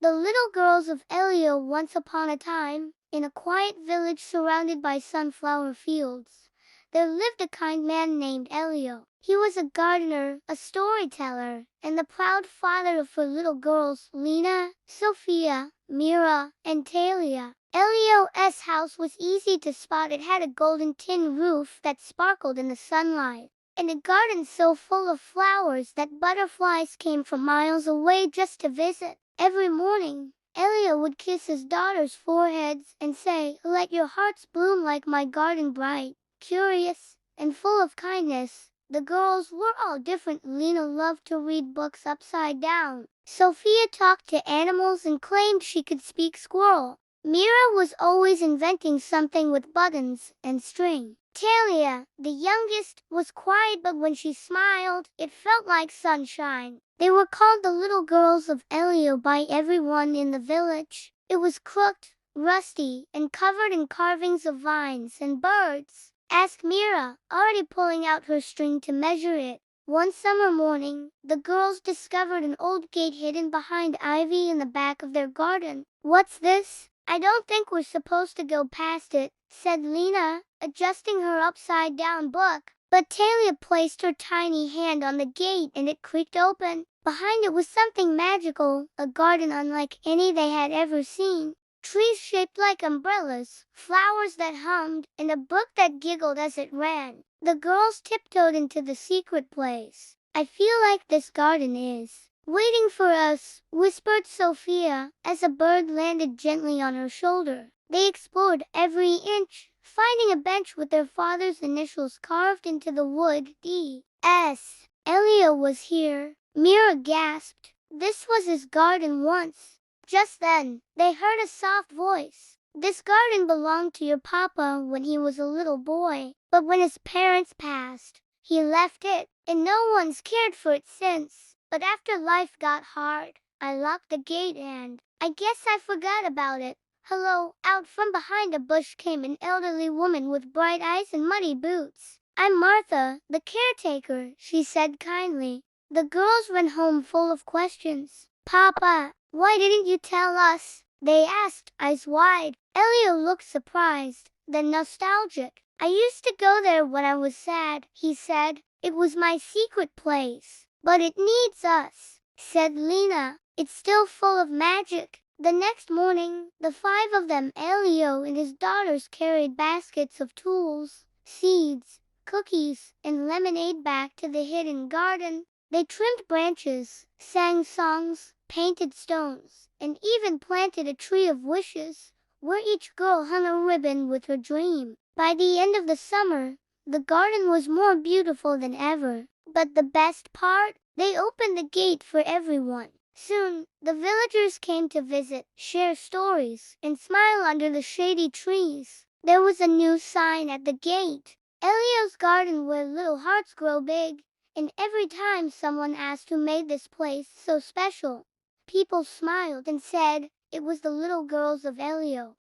The little girls of Elio. Once upon a time, in a quiet village surrounded by sunflower fields, there lived a kind man named Elio. He was a gardener, a storyteller, and the proud father of four little girls, Lina, Sofia, Mira, and Talia. Elio's house was easy to spot. It had a golden tin roof that sparkled in the sunlight, and a garden so full of flowers that butterflies came from miles away just to visit. Every morning, Elio would kiss his daughters' foreheads and say, "Let your hearts bloom like my garden, bright, curious, and full of kindness." The girls were all different. Lina loved to read books upside down. Sofia talked to animals and claimed she could speak squirrel. Mira was always inventing something with buttons and string. Talia, the youngest, was quiet, but when she smiled, it felt like sunshine. They were called the Little Girls of Elio by everyone in the village. It was crooked, rusty, and covered in carvings of vines and birds. Asked Mira, already pulling out her string to measure it. One summer morning, the girls discovered an old gate hidden behind ivy in the back of their garden. "What's this? I don't think we're supposed to go past it," said Lina, adjusting her upside-down book. But Talia placed her tiny hand on the gate and it creaked open. Behind it was something magical, a garden unlike any they had ever seen. Trees shaped like umbrellas, flowers that hummed, and a brook that giggled as it ran. The girls tiptoed into the secret place. "I feel like this garden is waiting for us," whispered Sofia, as a bird landed gently on her shoulder. They explored every inch, finding a bench with their father's initials carved into the wood, D.S. Elio was here. Mira gasped. This was his garden once. Just then, they heard a soft voice. "This garden belonged to your papa when he was a little boy, but when his parents passed, he left it, and no one's cared for it since. But after life got hard, I locked the gate and I guess I forgot about it." "Hello." Out from behind a bush came an elderly woman with bright eyes and muddy boots. "I'm Martha, the caretaker," she said kindly. The girls ran home full of questions. "Papa, why didn't you tell us?" they asked, eyes wide. Elio looked surprised, then nostalgic. "I used to go there when I was sad," he said. "It was my secret place." "But it needs us," said Lina. "It's still full of magic." The next morning, the five of them, Elio and his daughters, carried baskets of tools, seeds, cookies, and lemonade back to the hidden garden. They trimmed branches, sang songs, painted stones, and even planted a tree of wishes, where each girl hung a ribbon with her dream. By the end of the summer, the garden was more beautiful than ever. But the best part? They opened the gate for everyone. Soon, the villagers came to visit, share stories, and smile under the shady trees. There was a new sign at the gate. "Elio's garden, where little hearts grow big." And every time someone asked who made this place so special, people smiled and said, it was the little girls of Elio.